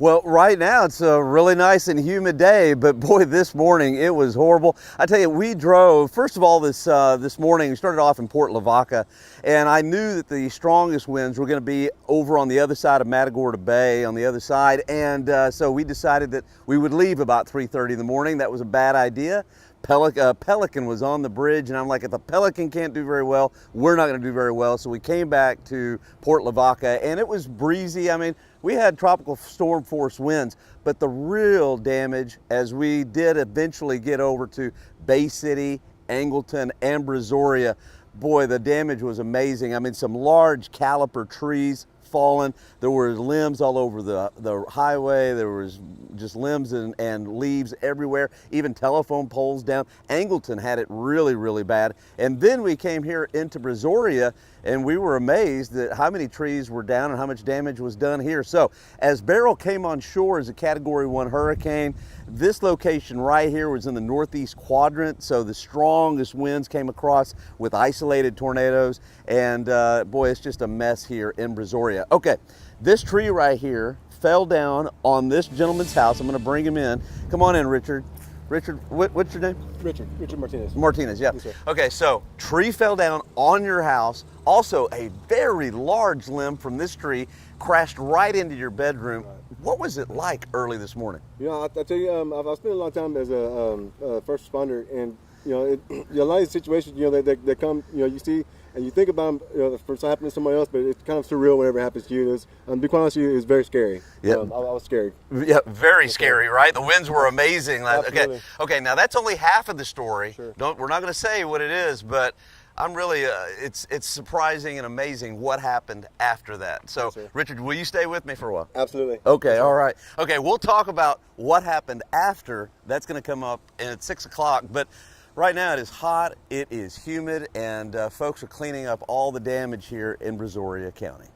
Well, right now it's a really nice and humid day, but boy, this morning it was horrible. I tell you, we drove, first of all, this morning, we started off in Port Lavaca, and I knew that the strongest winds were going to be over on the other side of Matagorda Bay, on the other side, and so we decided that we would leave about 3:30 in the morning. That was a bad idea. Pelican was on the bridge, and I'm like, if the Pelican can't do very well, we're not going to do very well. So we came back to Port Lavaca, and it was breezy. I mean, we had tropical storm force winds, but the real damage, as we did eventually get over to Bay City, Angleton, and Brazoria, boy, the damage was amazing. I mean, some large caliper trees fallen. There were limbs all over the highway. There was just limbs and leaves everywhere, even telephone poles down. Angleton had it really, really bad. And then we came here into Brazoria, and we were amazed at how many trees were down and how much damage was done here. So as Beryl came on shore as a Category 1 hurricane, this location right here was in the northeast quadrant, so the strongest winds came across with isolated tornadoes, and boy, it's just a mess here in Brazoria. Okay, this tree right here fell down on this gentleman's house. I'm going to bring him in. Come on in, Richard. Richard, what's your name? Richard Martinez. Martinez, yeah. Yes, okay, so tree fell down on your house. Also, a very large limb from this tree crashed right into your bedroom. Right. What was it like early this morning? You know, I tell you, I've spent a long time as a first responder, and you know, a lot of these situations, you know, that come, you know, you see and you think about them, you know, for something happening to somebody else, but it's kind of surreal whenever it happens to you. To be quite honest with you, it was very scary. Yeah, I was scared. Yeah, very scary, right? The winds were amazing. Absolutely. Okay. Now that's only half of the story. Sure. We're not going to say what it is, but I'm really, it's surprising and amazing what happened after that. So, yes, Richard, will you stay with me for a while? Absolutely. Okay, all right. Okay, we'll talk about what happened after. That's going to come up at 6 o'clock. But right now it is hot, it is humid, and folks are cleaning up all the damage here in Brazoria County.